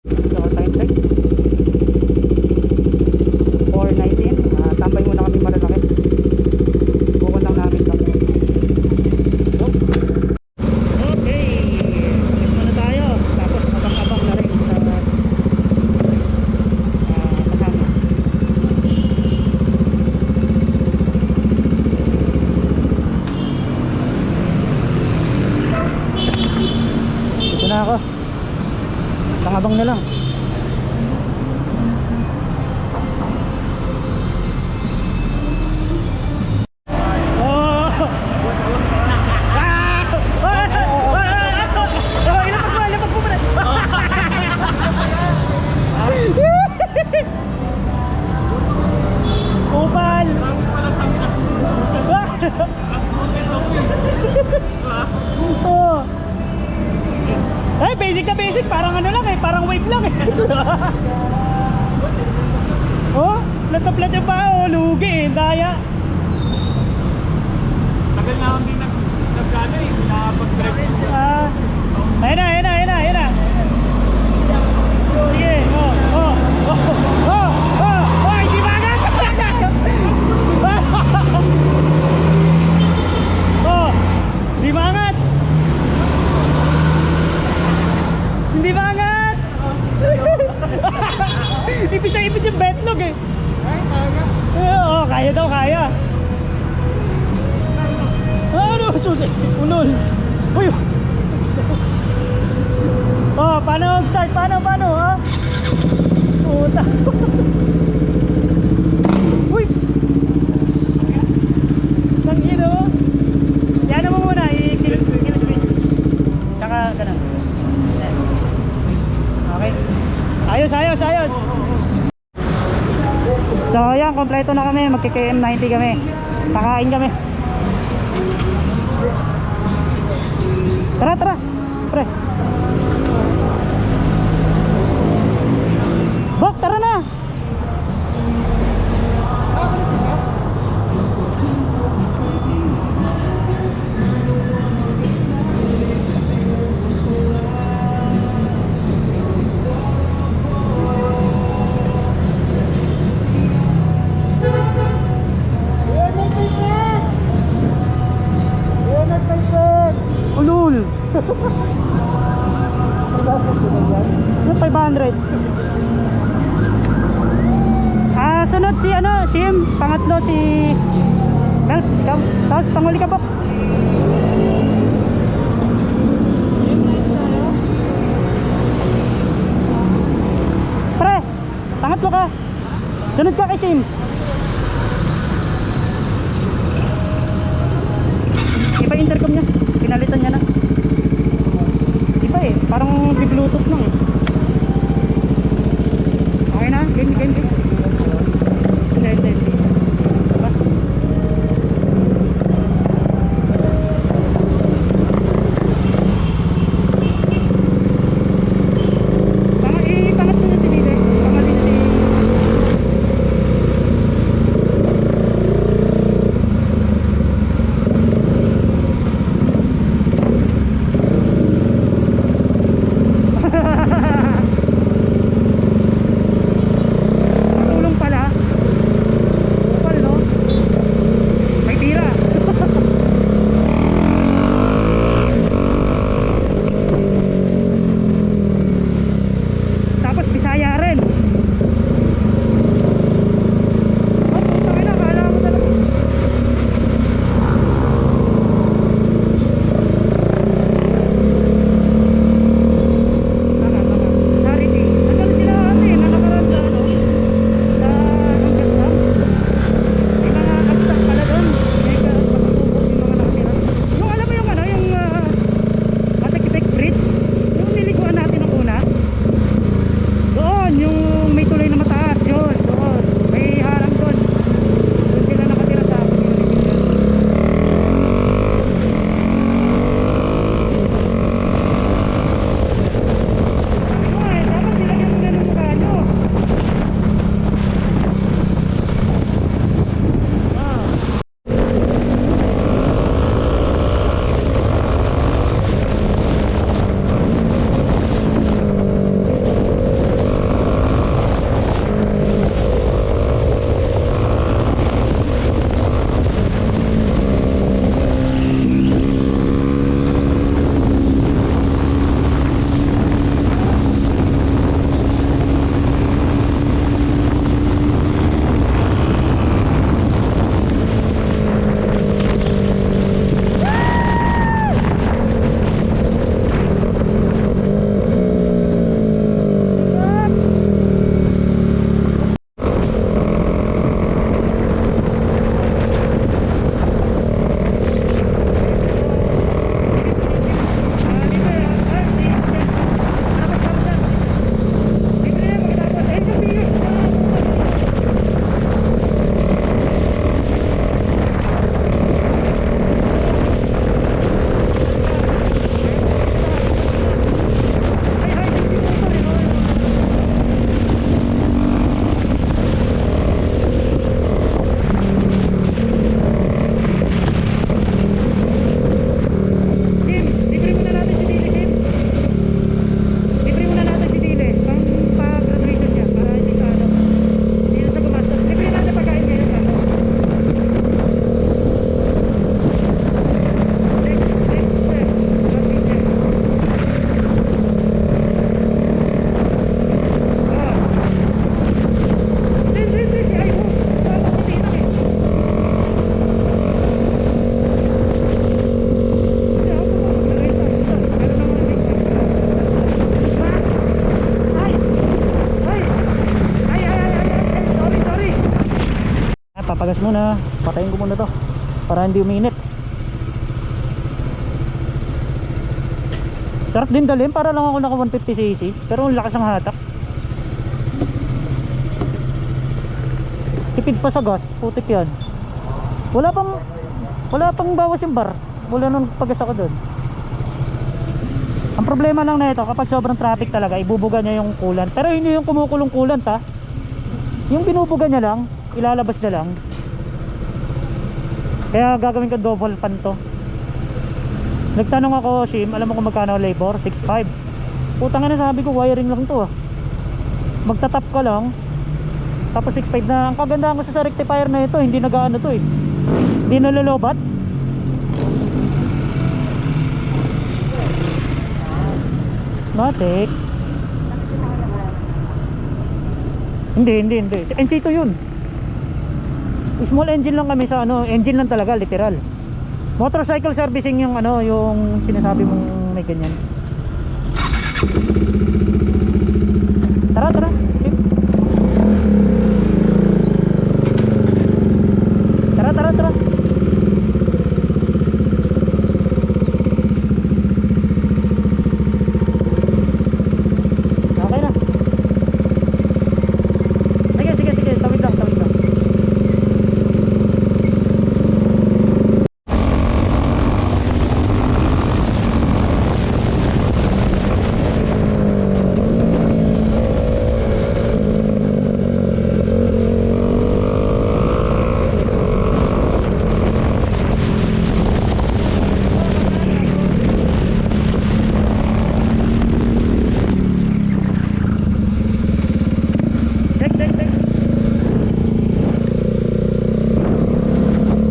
So time check 4:19. Tambay muna kami Marilaki. Bukod lang namin to. So, okay, ulit muna tayo. Tapos abang-abang na rin sa kasama. Dito na ako. Abang na lang. Kupal. Oh. Ay, basic na basic, parang ano lang eh, parang wave lang eh. Oh, plat na plat yung paa, oh, lugi eh, daya. Tagal na akong din nag-ano eh, nakapag-drive. Ayun na, ayun na, ayun na, ayun na. Sige, oh, oh, oh, oh, oh, oh, hindi bangat! Oh, hindi bangat! Hindi bangat! Ipit na ipit yung betlog eh. Oo, kaya daw, kaya. Ano, susi, unol. Uy! Oh, paano mag-start? Paano, ha? Puta. Uy! Nang ino. Yan mo muna, i-kill-switch. Tsaka, ganun. Okay. Ayos. So, yan, kompleto na kami. Magki-KM90 kami. Kakain kami. Tara, pre. Bok, tara na. Ulul. Ano 500? Sunod si Shim, pangatlo si Melps, ikaw. Tapos panghuli ka po. Pre, pangatlo ka. Sunod ka kay Shim. Iba intercom niya, pinalitan niya na. Iba eh, parang di-bluetooth lang eh. Okay na, game. Hindi. Diba? Pangat mo na si Bide. Pangat din si... Papagas muna. Patayin ko muna to para hindi uminit. Sarap din dalhin, para lang ako naka 150cc. Pero ang lakas ng hatak. Tipid pa sa gas, putik yan. Wala pang bawas yung bar. Wala nung pagas ako doon. Ang problema lang na ito, kapag sobrang traffic talaga, ibubuga niya yung coolant. Pero hindi yung kumukulong coolant ha. Yung binubuga niya lang, ilalabas niya lang. Kaya gagawin ko double pan to. Nagtanong ako, Shim, alam mo kung magkano labor? 6.5. Putang na, sabi ko, wiring lang to ah. Magtatap ka lang. Tapos 6.5 na. Ang kagandahan ko sa rectifier na ito, hindi nagaano to eh. Hindi nalolobat. Matik. Hindi. NC2 yun. Small engine lang kami sa ano, engine lang talaga, literal. Motorcycle servicing yung ano, yung sinasabi mong may ganyan. Tara. Tara. Okay na. Sige, tawid lang.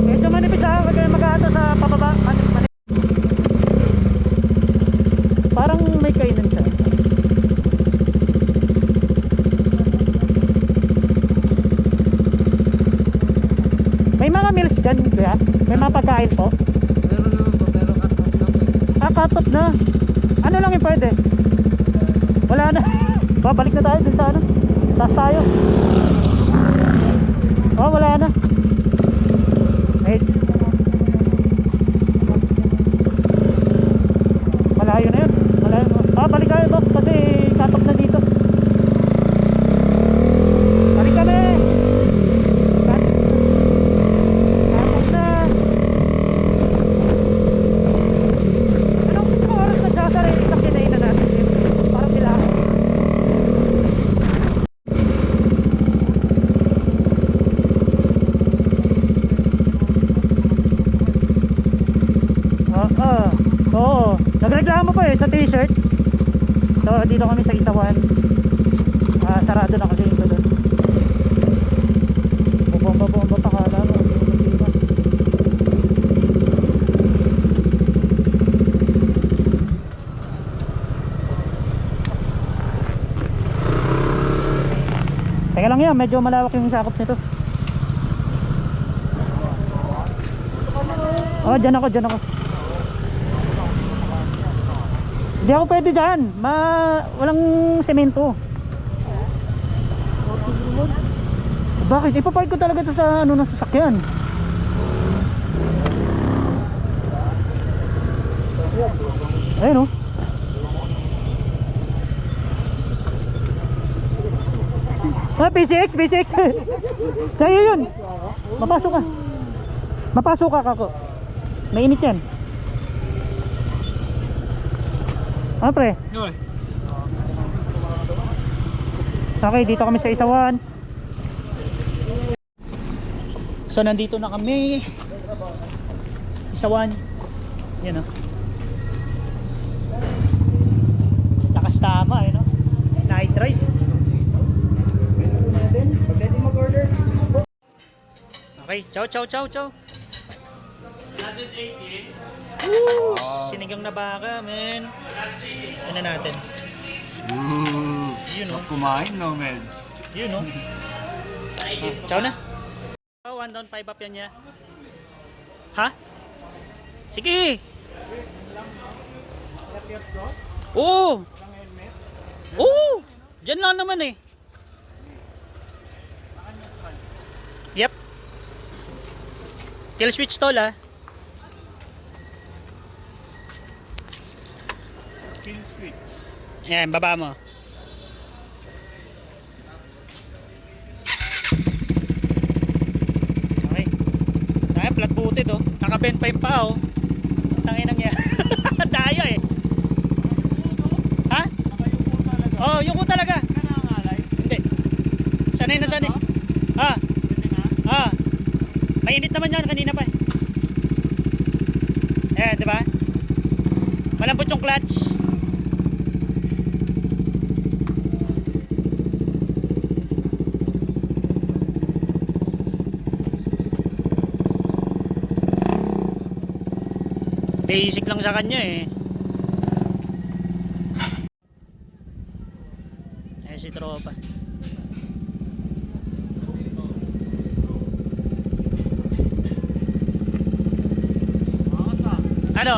Medyo manipis ha, wag kayong mag-ato sa pababa. Parang may kainan siya. May mga meals dyan kuya? May mga pagkain po? Meron naman po, pero cut-off na po. Cut off na. Ano lang yung pwede? Wala na. Babalik na tayo dun sa ano. Taas tayo. Oh, wala na. Wait. Malayo na yun. Balik tayo to kasi cut off na dito. Balik kami. Cut off na. Anong oras nagsasara yung isang kinainan natin? Parang kailangan. Oo. Nagreklamo pa eh sa t-shirt. So dito kami sa Isawan. Sarado na kasi ito doon. Bomba pa kala mo. Teka lang yan, medyo malawak yung sakop nito. Oh, dyan ako. Hindi ako pwede dyan. Walang semento. Bakit? Ipapark ko talaga ito sa ano, ng sasakyan. Ayun oh. PCX. Sa'yo yun. Mapasok ka kako. Mainit yan. Ano pre? Okay, dito kami sa Isawan. So nandito na kami. Isawan. Yan o. Lakas tama eh no. Night ride. Pwede mag-order. Okay, ciao. 180. Woo! Sinigang na baka, men. Ano natin? Yun o. Kumain, no, meds? Yun o. Ciao na. 1 down 5 up yan niya. Ha? Sige. Oo. Diyan lang naman eh. Yep. Kill switch tol ah. Kill switch. Ayan, baba mo. Okay. Ayan, flat footed oh. Naka-bend pa yung paa oh. Tanginang yan. Daya eh. Ha? Nakayupo talaga. Oh, yung ko talaga. Ka nangangalay. Hindi. Sanay na sanay. Ah, Pwede na. ah. Mainit naman yan kanina pa eh. Ayan, di ba? Malambot yung clutch. Basic lang sa kanya eh. Eh si tropa. Makakasa. Ano?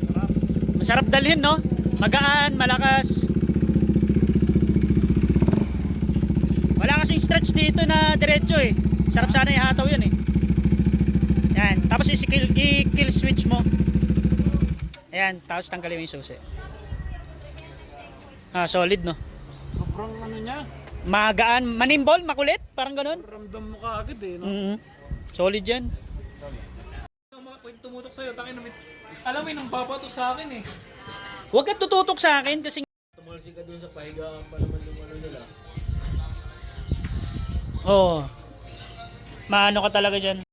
Sarap. Masarap dalhin no? Magaan, malakas. Wala kasing stretch dito na diretso eh. Sarap sana ihataw yun eh. Yan. Tapos i-kill switch mo. Ayan. Tapos tanggalin mo yung susi. Ah, solid no? Sobrang ano niya. Magaan. Manimbol, makulit. Parang ganun. Ramdam mo ka agad eh. No? Mhm. Solid yan. Kung tumutok sa'yo, tangin namin. Alam mo yun, ang babato sa akin eh. Huwag ka tututok sa akin kasi Tumalsi ka dun sa pahigaan pa naman yung ano nila. Oo. Maano ka talaga dyan.